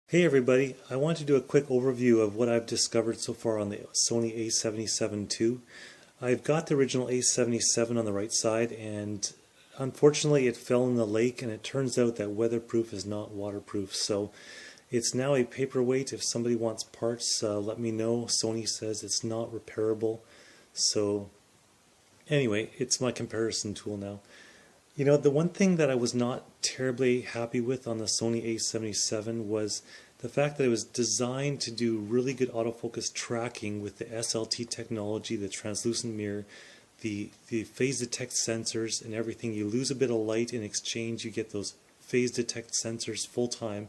Hey everybody, I want to do a quick overview of what I've discovered so far on the Sony A77 II. I've got the original A77 on the right side, and unfortunately it fell in the lake, and it turns out that weatherproof is not waterproof, so it's now a paperweight. If somebody wants parts, let me know. Sony says it's not repairable, so anyway, it's my comparison tool now. You know, the one thing that I was not terribly happy with on the Sony A77 was the fact that it was designed to do really good autofocus tracking with the SLT technology, the translucent mirror, the phase detect sensors and everything. You lose a bit of light in exchange, you get those phase detect sensors full time,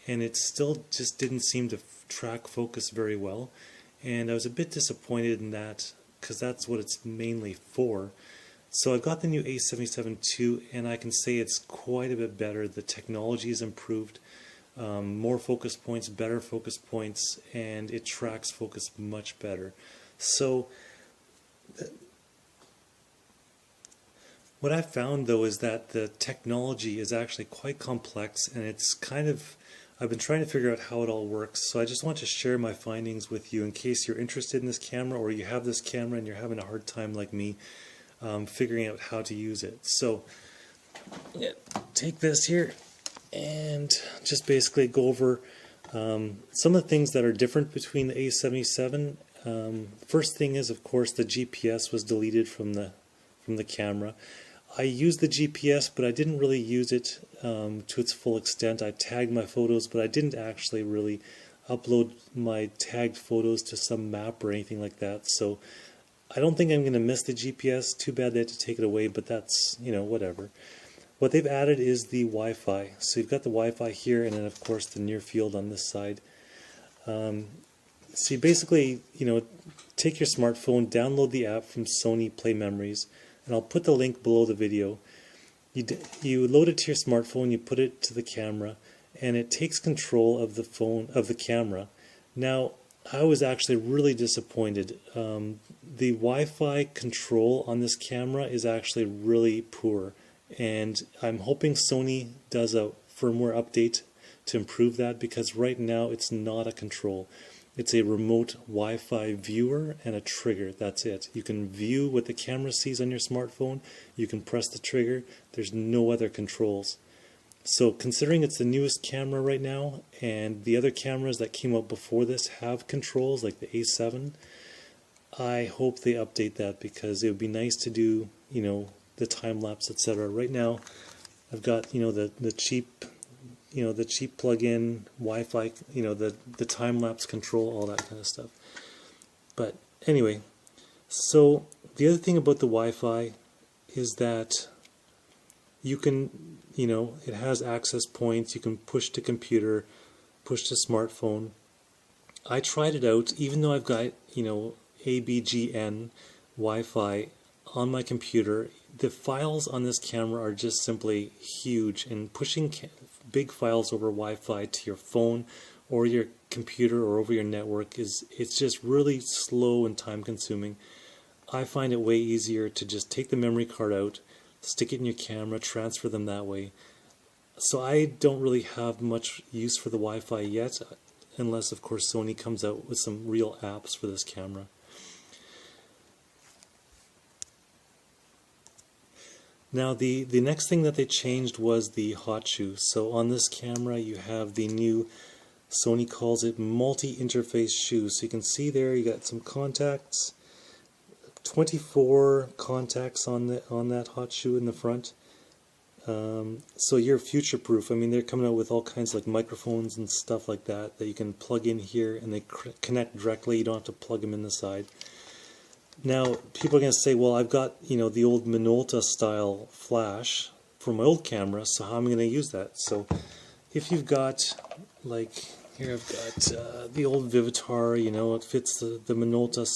and it still just didn't seem to track focus very well. And I was a bit disappointed in that, because that's what it's mainly for. So I've got the new A77 II, and I can say it's quite a bit better. The technology is improved, more focus points, better focus points, and it tracks focus much better. So what I've found though is that the technology is actually quite complex, and it's kind of, I've been trying to figure out how it all works. So I just want to share my findings with you in case you're interested in this camera, or you have this camera and you're having a hard time like me figuring out how to use it. So yeah, take this here and just basically go over some of the things that are different between the A77. First thing is, of course, the GPS was deleted from the camera. I used the GPS, but I didn't really use it to its full extent. I tagged my photos, but I didn't actually really upload my tagged photos to some map or anything like that. So I don't think I'm going to miss the GPS. Too bad they had to take it away, but that's, you know, whatever. What they've added is the Wi-Fi. So you've got the Wi-Fi here, and then of course the near field on this side. So you basically, you know, take your smartphone, download the app from Sony Play Memories, and I'll put the link below the video. You load it to your smartphone, you put it to the camera, and it takes control of the phone, of the camera. Now, I was actually really disappointed. The Wi-Fi control on this camera is actually really poor, and I'm hoping Sony does a firmware update to improve that, because right now it's not a control. It's a remote Wi-Fi viewer and a trigger. That's it. You can view what the camera sees on your smartphone. You can press the trigger. There's no other controls. So considering it's the newest camera right now, and the other cameras that came out before this have controls like the A7, I hope they update that, because it would be nice to do, you know, the time lapse, etc. Right now I've got, you know, the cheap, you know, the cheap plug-in Wi-Fi, you know, the time lapse control, all that kind of stuff. But anyway, so the other thing about the Wi-Fi is that you can, you know, it has access points. You can push to computer, push to smartphone. I tried it out, even though I've got, you know, ABGN Wi-Fi on my computer. The files on this camera are just simply huge, and pushing big files over Wi-Fi to your phone or your computer or over your network it's just really slow and time consuming. I find it way easier to just take the memory card out, stick it in your camera, transfer them that way. So I don't really have much use for the Wi-Fi yet, unless of course Sony comes out with some real apps for this camera. Now the next thing that they changed was the hot shoe. So on this camera you have the new, Sony calls it multi-interface shoe. So you can see there you got some contacts, 24 contacts on that hot shoe in the front. So you're future proof. I mean, they're coming out with all kinds of like microphones and stuff like that you can plug in here, and they connect directly. You don't have to plug them in the side. Now people are going to say, well, I've got, you know, the old Minolta style flash from my old camera, so how am I going to use that? So if you've got, like here I've got the old Vivitar, you know, it fits the Minolta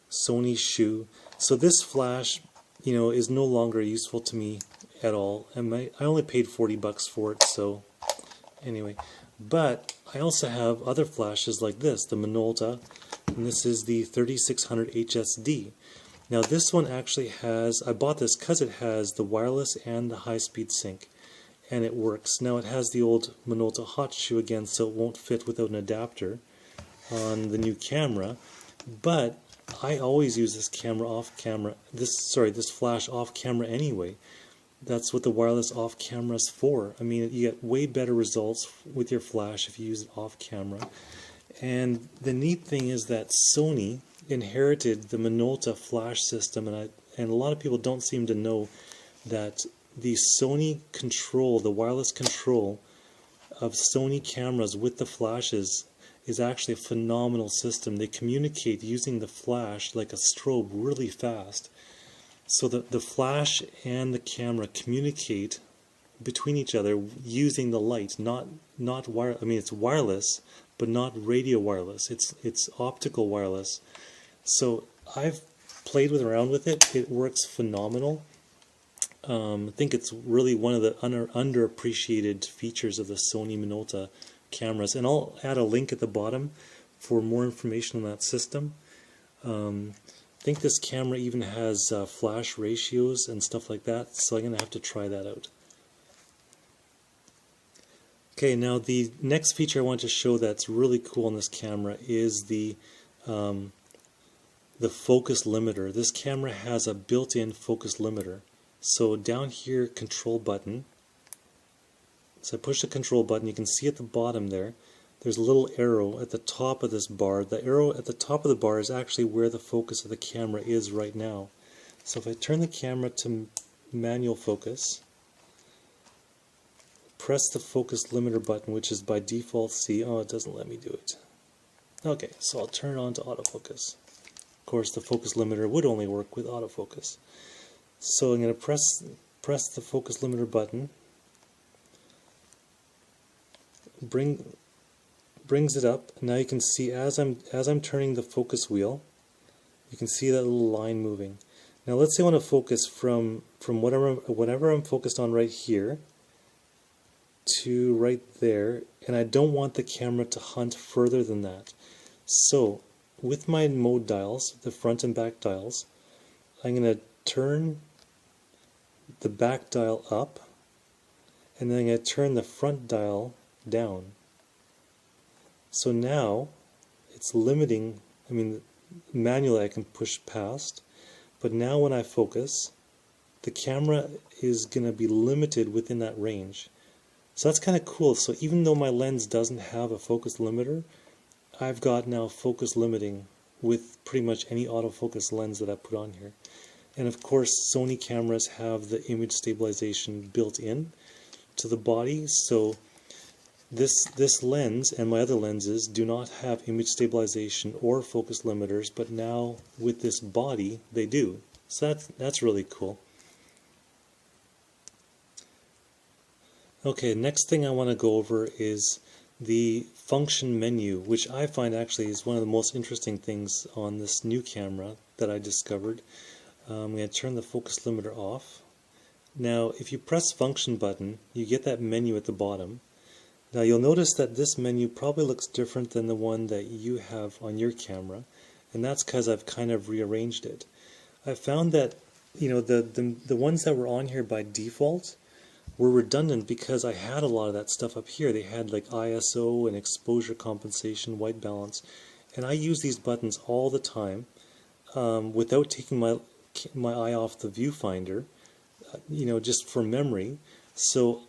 Sony shoe. So this flash, you know, is no longer useful to me at all, and I only paid $40 for it. So anyway, but I also have other flashes like this, the Minolta, and this is the 3600 HSD. Now this one actually has, I bought this because it has the wireless and the high-speed sync, and it works. Now it has the old Minolta hot shoe again, so it won't fit without an adapter on the new camera, but I always use this camera off camera, this flash off camera anyway. That's what the wireless off camera is for. I mean, you get way better results with your flash if you use it off camera. And the neat thing is that Sony inherited the Minolta flash system, and a lot of people don't seem to know that the Sony control, the wireless control of Sony cameras with the flashes is actually a phenomenal system. They communicate using the flash like a strobe really fast. So the flash and the camera communicate between each other using the light, not wire. I mean, it's wireless, but not radio wireless. It's optical wireless. So I've played around with it. It works phenomenal. I think it's really one of the underappreciated features of the Sony Minolta cameras, and I'll add a link at the bottom for more information on that system. I think this camera even has flash ratios and stuff like that, so I'm going to have to try that out. Okay, now the next feature I want to show that's really cool on this camera is the focus limiter. This camera has a built-in focus limiter. So down here, control button. So I push the control button. You can see at the bottom there's a little arrow at the top of this bar. The arrow at the top of the bar is actually where the focus of the camera is right now. So if I turn the camera to manual focus, press the focus limiter button, which is by default C. Oh, it doesn't let me do it. Okay, so I'll turn it on to autofocus. Of course, the focus limiter would only work with autofocus. So I'm going to press the focus limiter button. Brings it up. Now you can see as I'm turning the focus wheel, you can see that little line moving. Now let's say I want to focus from whatever I'm focused on right here to right there, and I don't want the camera to hunt further than that. So with my mode dials, the front and back dials, I'm going to turn the back dial up, and then I'm going to turn the front dial down. So now it's limiting. I mean, manually I can push past, but now when I focus, the camera is going to be limited within that range. So that's kind of cool. So even though my lens doesn't have a focus limiter, I've got now focus limiting with pretty much any autofocus lens that I put on here. And of course, Sony cameras have the image stabilization built in to the body, so this lens and my other lenses do not have image stabilization or focus limiters, but now with this body they do. So that's really cool. Okay, next thing I want to go over is the function menu, which I find actually is one of the most interesting things on this new camera that I discovered. I'm going to turn the focus limiter off. Now if you press function button, you get that menu at the bottom. Now you'll notice that this menu probably looks different than the one that you have on your camera, and that's because I've kind of rearranged it. I found that, you know, the ones that were on here by default were redundant because I had a lot of that stuff up here. They had like ISO and exposure compensation, white balance, and I use these buttons all the time without taking my eye off the viewfinder, you know, just for memory. So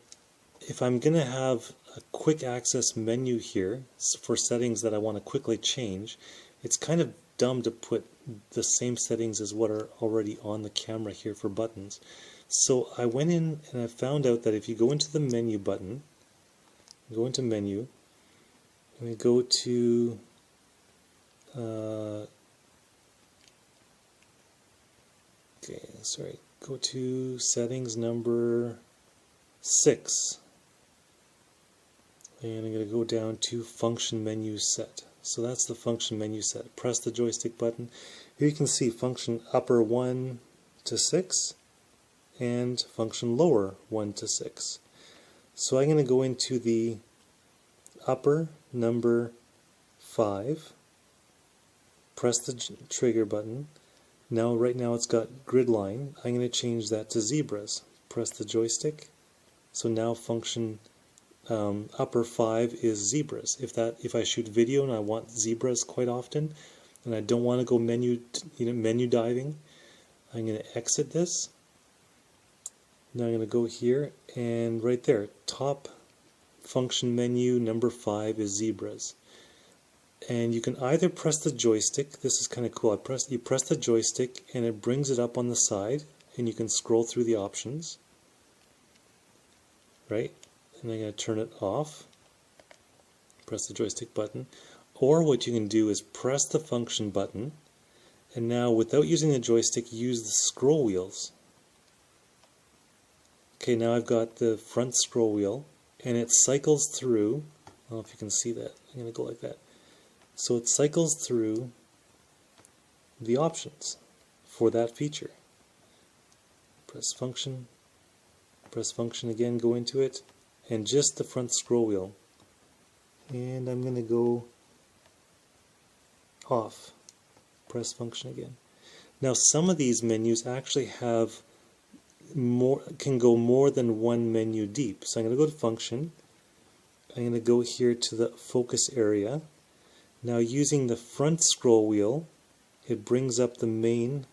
if I'm going to have a quick access menu here for settings that I want to quickly change, it's kind of dumb to put the same settings as what are already on the camera here for buttons. So I went in and I found out that if you go into the menu button, go into menu, and we go to go to settings number 6. And I'm going to go down to function menu set. So that's the function menu set. Press the joystick button. Here you can see function upper 1 to 6 and function lower 1 to 6. So I'm going to go into the upper number 5, press the trigger button. Right now it's got grid line. I'm going to change that to zebras. Press the joystick So now function upper 5 is zebras. If I shoot video and I want zebras quite often, and I don't want to go menu diving, I'm going to exit this. Now I'm going to go here, and right there, top function menu number 5 is zebras. And you can either press the joystick. This is kind of cool. You press the joystick and it brings it up on the side, and you can scroll through the options, right? And I'm going to turn it off. Press the joystick button. Or what you can do is press the function button, and now without using the joystick, use the scroll wheels. Okay, now I've got the front scroll wheel, and it cycles through. I don't know if you can see that. I'm going to go like that. So it cycles through the options for that feature. Press function again, go into it, and just the front scroll wheel. And I'm going to go off. Press function again. Now some of these menus actually have can go more than one menu deep. So I'm going to go to function. I'm going to go here to the focus area. Now using the front scroll wheel, it brings up the main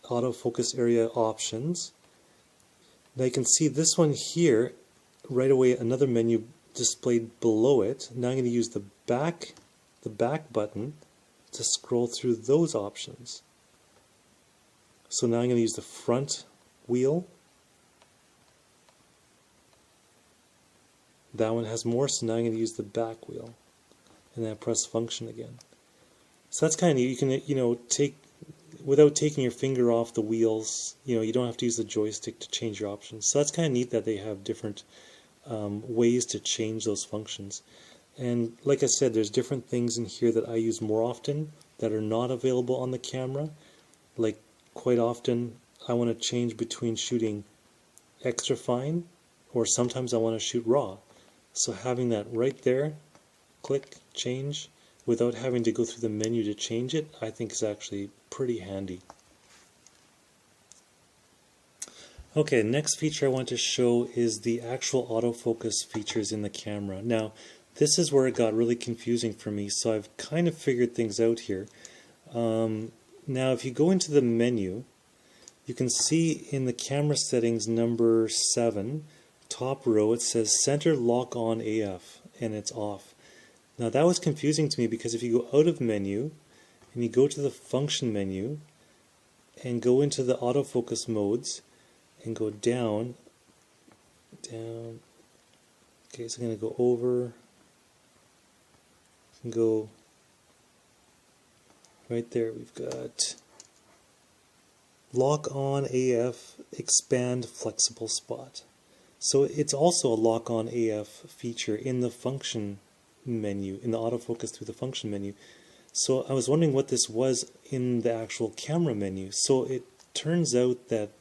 autofocus area options. Now you can see this one here, right away another menu displayed below it. Now I'm going to use the back button to scroll through those options. So now I'm going to use the front wheel. That one has more, so now I'm going to use the back wheel. And then I press function again. So that's kind of neat. You can, take, without taking your finger off the wheels, you don't have to use the joystick to change your options. So that's kind of neat that they have different ways to change those functions. And like I said, there's different things in here that I use more often that are not available on the camera. Like quite often I want to change between shooting extra fine, or sometimes I want to shoot raw. So having that right there, click, change, without having to go through the menu to change it, I think is actually pretty handy. Okay, next feature I want to show is the actual autofocus features in the camera. Now, this is where it got really confusing for me, so I've kind of figured things out here. Now, if you go into the menu, you can see in the camera settings number 7, top row, it says Center Lock On AF, and it's off. Now that was confusing to me because if you go out of menu and you go to the function menu and go into the autofocus modes and go down, okay, so I'm going to go over and go right there. We've got Lock On AF Expand Flexible Spot. So it's also a Lock On AF feature in the function menu, in the autofocus through the function menu. So I was wondering what this was in the actual camera menu. So it turns out that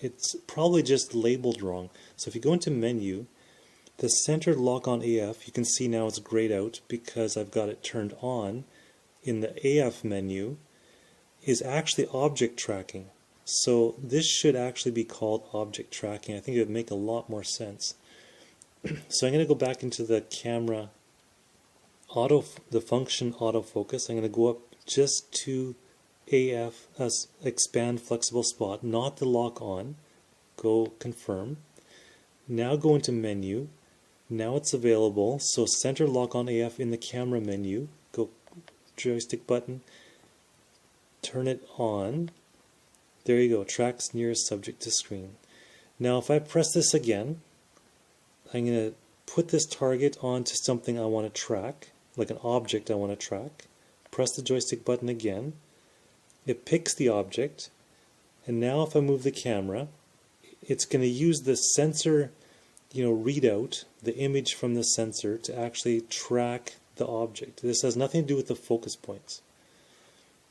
it's probably just labeled wrong. So if you go into menu, the center Lock On AF, you can see now it's grayed out because I've got it turned on. In the AF menu is actually object tracking. So this should actually be called object tracking. I think it would make a lot more sense. So I'm going to go back into the camera the function autofocus. I'm going to go up just to AF as expand flexible spot, not the lock on. Go confirm. Now go into menu. Now it's available. So center lock on AF in the camera menu. Go joystick button. Turn it on. There you go. Tracks nearest subject to screen. Now if I press this again, I'm going to put this target onto something I want to track, like an object I want to track. Press the joystick button again. It picks the object, and now if I move the camera, it's going to use the sensor, readout, the image from the sensor to actually track the object. This has nothing to do with the focus points.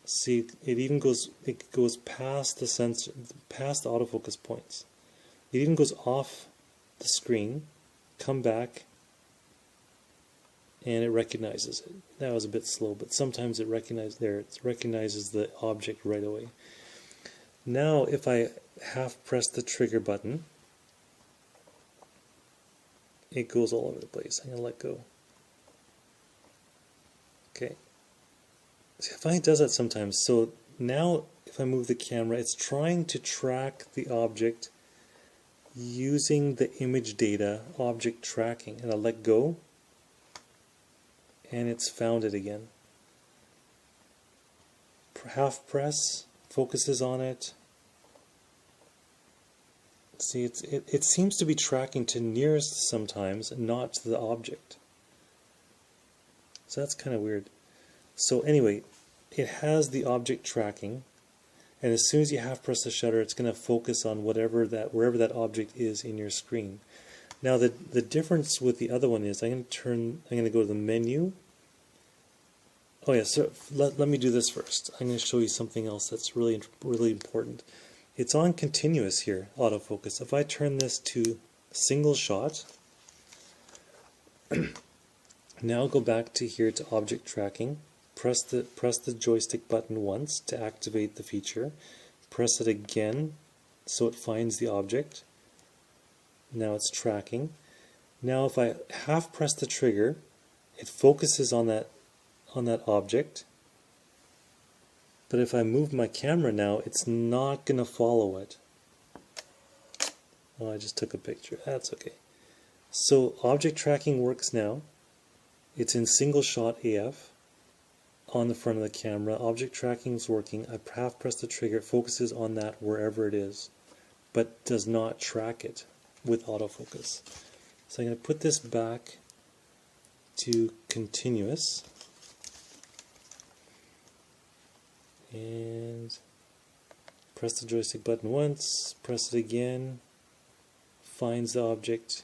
See, it goes past the sensor, past the autofocus points. It even goes off the screen, come back, and it recognizes it. That was a bit slow, but sometimes it recognizes the object right away. Now if I half press the trigger button, it goes all over the place. I'm going to let go. Okay. See, I find it does that sometimes. So now if I move the camera, it's trying to track the object using the image data object tracking, and I let go and it's found it again. Half press, focuses on it. See, it seems to be tracking to nearest sometimes, not to the object. So that's kind of weird. So anyway, it has the object tracking, and as soon as you half press the shutter, it's going to focus on wherever that object is in your screen. Now the difference with the other one is I'm going to go to the menu. Oh yeah, so let me do this first. I'm going to show you something else that's really important. It's on continuous here, autofocus. If I turn this to single shot, now go back to here to object tracking. Press the joystick button once to activate the feature. Press it again so it finds the object. Now it's tracking. Now if I half press the trigger, it focuses on that object. But if I move my camera now, it's not going to follow it. Oh, I just took a picture. That's okay. So object tracking works now. It's in single shot AF on the front of the camera. Object tracking is working. I half press the trigger. It focuses on that wherever it is, but does not track it with autofocus. So I'm going to put this back to continuous. And press the joystick button once, press it again, finds the object.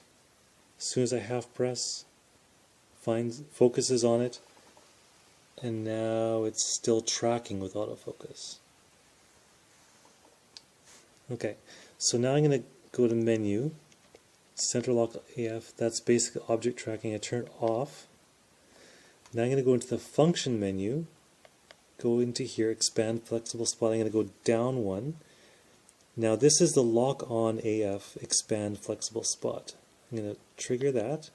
As soon as I half press, focuses on it, and now it's still tracking with autofocus. Okay, so now I'm going to go to menu, center lock AF, that's basically object tracking. I turn it off. Now I'm going to go into the function menu. Go into here, expand flexible spot. I'm going to go down one. Now this is the lock on AF, expand flexible spot. I'm going to trigger that.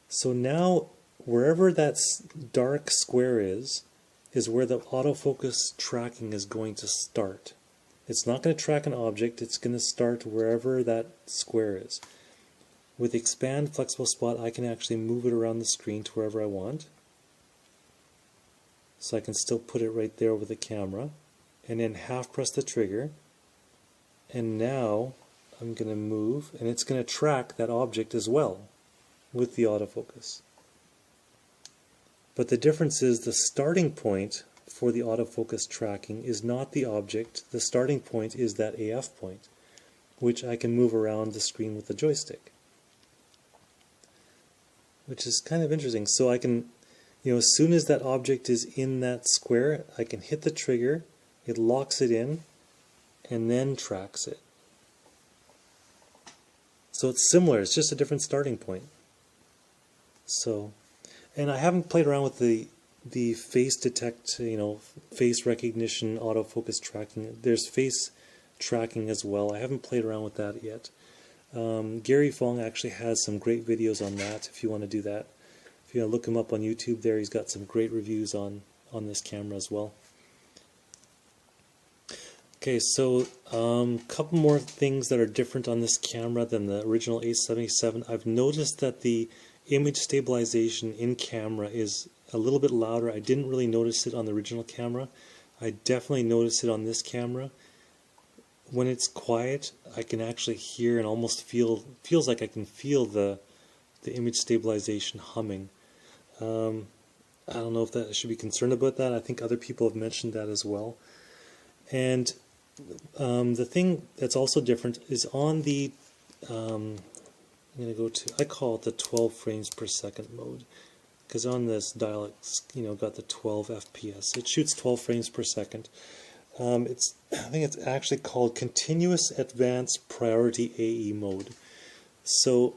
So now wherever that dark square is where the autofocus tracking is going to start. It's not going to track an object, it's going to start wherever that square is. With expand flexible spot, I can actually move it around the screen to wherever I want. So I can still put it right there with the camera, and then half press the trigger, and now I'm going to move, and it's going to track that object as well with the autofocus. But the difference is the starting point for the autofocus tracking is not the object. The starting point is that AF point, which I can move around the screen with the joystick, which is kind of interesting. So I can, as soon as that object is in that square, I can hit the trigger, it locks it in, and then tracks it. So it's similar, it's just a different starting point. So, and I haven't played around with the face detect, face recognition, autofocus tracking. There's face tracking as well. I haven't played around with that yet. Gary Fong actually has some great videos on that if you want to do that. If you look him up on YouTube there, he's got some great reviews on this camera as well. Okay, so a couple more things that are different on this camera than the original A77. I've noticed that the image stabilization in camera is a little bit louder. I didn't really notice it on the original camera. I definitely noticed it on this camera. When it's quiet, I can actually hear and almost feels like I can feel the image stabilization humming. I don't know if I should be concerned about that. I think other people have mentioned that as well. And the thing that's also different is on the I'm going to go to, I call it the 12 frames per second mode, because on this dial it's got the 12 FPS. It shoots 12 frames per second. I think it's actually called Continuous Advanced Priority AE mode. So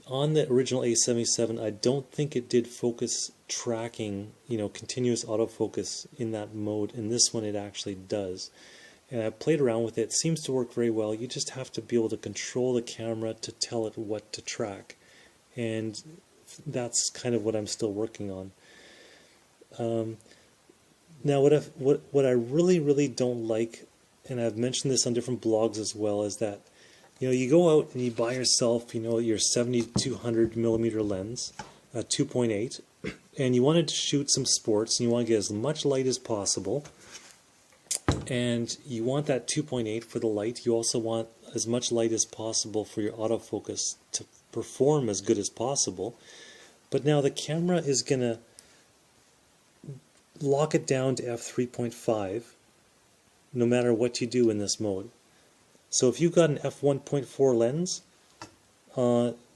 on the original A77, I don't think it did focus tracking, continuous autofocus in that mode. In this one, it actually does. and I played around with it. It seems to work very well. You just have to be able to control the camera to tell it what to track, and that's kind of what I'm still working on. Now what I really don't like, and I've mentioned this on different blogs as well, is that you go out and you buy yourself your 7200 millimeter lens, 2.8, and you wanted to shoot some sports and you want to get as much light as possible, and you want that 2.8 for the light. You also want as much light as possible for your autofocus to perform as good as possible. But now the camera is going to lock it down to f3.5 no matter what you do in this mode. So if you've got an f1.4 lens,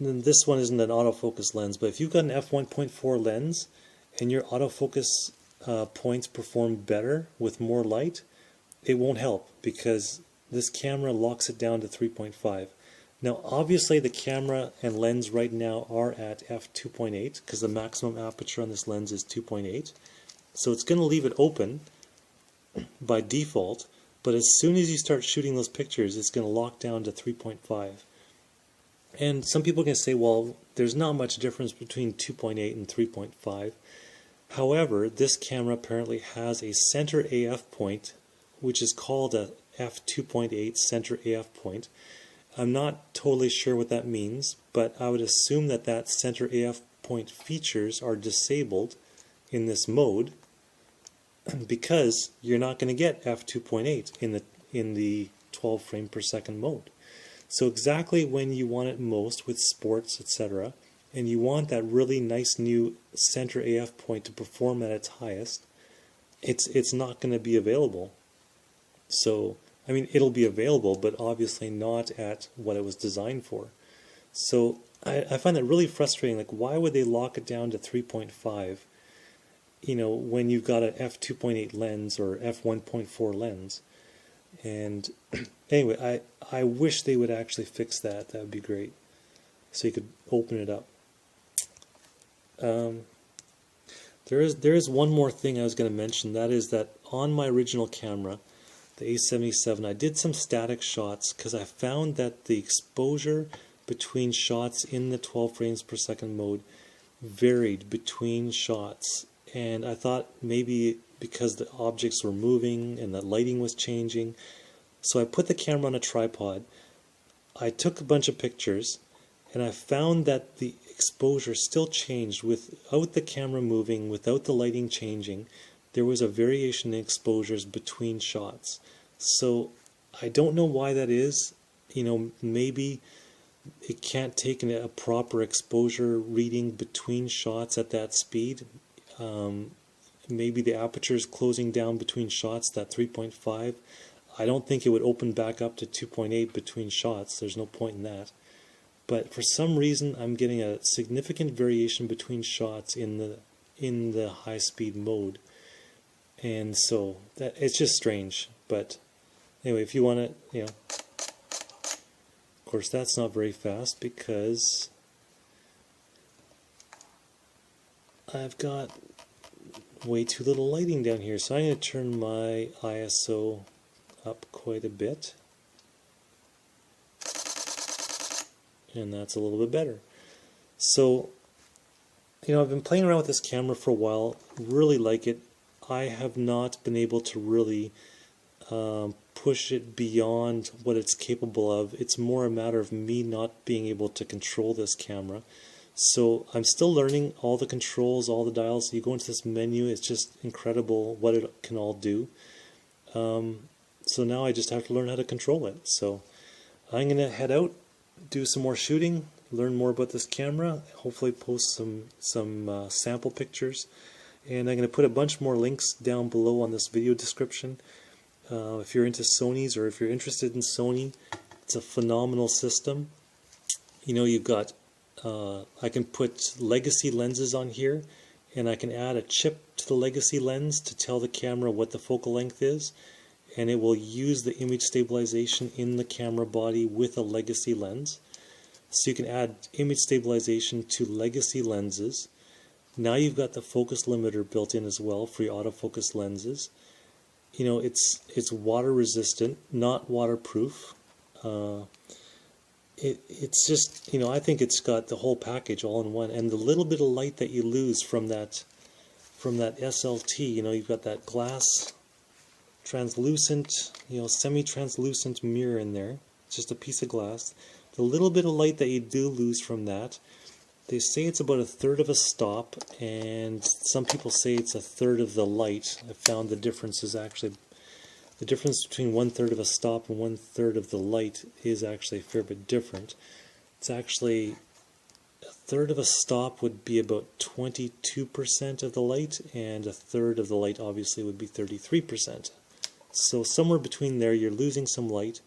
this one isn't an autofocus lens, but if you've got an f1.4 lens and your autofocus points perform better with more light, it won't help because this camera locks it down to 3.5. Now obviously the camera and lens right now are at f2.8 because the maximum aperture on this lens is 2.8. So it's going to leave it open by default, but as soon as you start shooting those pictures, it's going to lock down to 3.5. And some people can say, well, there's not much difference between 2.8 and 3.5. However, this camera apparently has a center AF point, which is called a f2.8 center AF point. I'm not totally sure what that means, but I would assume that that center AF point features are disabled in this mode because you're not going to get f2.8 in the 12 frame per second mode. So exactly when you want it most with sports, etc., and you want that really nice new center AF point to perform at its highest, it's not going to be available. So, I mean, it'll be available, but obviously not at what it was designed for. So I find that really frustrating. Like, why would they lock it down to 3.5, when you've got an f2.8 lens or f1.4 lens? And anyway, I wish they would actually fix that. That would be great. So you could open it up. There is one more thing I was going to mention. That is that on my original camera, the A77, I did some static shots because I found that the exposure between shots in the 12 frames per second mode varied between shots. And I thought maybe because the objects were moving and the lighting was changing. So I put the camera on a tripod. I took a bunch of pictures and I found that the exposure still changed without the camera moving, without the lighting changing. There was a variation in exposures between shots. So I don't know why that is. Maybe it can't take a proper exposure reading between shots at that speed. Maybe the aperture is closing down between shots, that 3.5. I don't think it would open back up to 2.8 between shots. There's no point in that. But for some reason, I'm getting a significant variation between shots in the high-speed mode. And so it's just strange. But anyway, if you want to, of course, that's not very fast because I've got way too little lighting down here. So I'm going to turn my ISO up quite a bit. And that's a little bit better. So, I've been playing around with this camera for a while, really like it. I have not been able to really push it beyond what it's capable of. It's more a matter of me not being able to control this camera. So I'm still learning all the controls, all the dials. You go into this menu, it's just incredible what it can all do. So now I just have to learn how to control it. So I'm going to head out, do some more shooting, learn more about this camera, hopefully post some sample pictures, and I'm going to put a bunch more links down below on this video description. If you're into Sony's or if you're interested in Sony, it's a phenomenal system. You've got I can put legacy lenses on here, and I can add a chip to the legacy lens to tell the camera what the focal length is, and it will use the image stabilization in the camera body with a legacy lens. So you can add image stabilization to legacy lenses. Now you've got the focus limiter built in as well for your autofocus lenses. you know, it's water resistant, not waterproof. It's just, you know, I think it's got the whole package all in one. And the little bit of light that you lose from that SLT, you know, you've got that glass translucent, you know, semi-translucent mirror in there. It's just a piece of glass. The little bit of light that you do lose from that, they say it's about 1/3 of a stop, and some people say it's 1/3 of the light. I found the difference is actually, the difference between 1/3 of a stop and 1/3 of the light is actually a fair bit different. It's actually 1/3 of a stop would be about 22% of the light, and 1/3 of the light obviously would be 33%. So somewhere between there you're losing some light,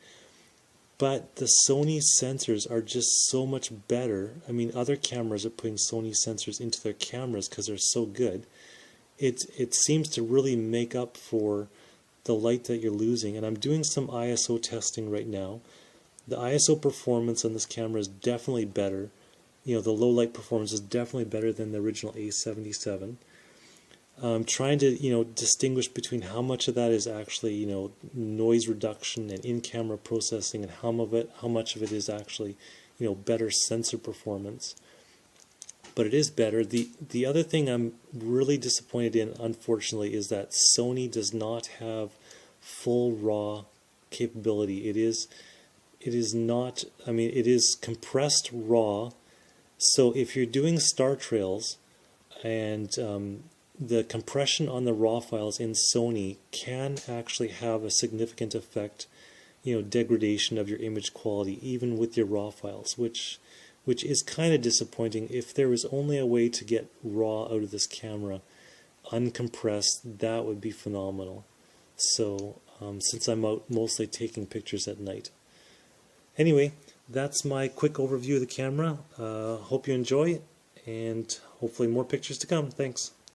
but the Sony sensors are just so much better. I mean, other cameras are putting Sony sensors into their cameras because they're so good. It seems to really make up for the light that you're losing, and I'm doing some ISO testing right now. The ISO performance on this camera is definitely better. You know, the low light performance is definitely better than the original A77. I'm trying to, you know, distinguish between how much of that is actually, you know, noise reduction and in-camera processing, and how much of it is actually, you know, better sensor performance. But it is better. The other thing I'm really disappointed in, unfortunately, is that Sony does not have full RAW capability. It is not, I mean, it is compressed RAW. So if you're doing star trails, and the compression on the RAW files in Sony can actually have a significant effect, you know, degradation of your image quality even with your RAW files, which is kind of disappointing. If there was only a way to get RAW out of this camera uncompressed, that would be phenomenal. So since I'm out mostly taking pictures at night. Anyway, that's my quick overview of the camera. Hope you enjoy, and hopefully more pictures to come. Thanks.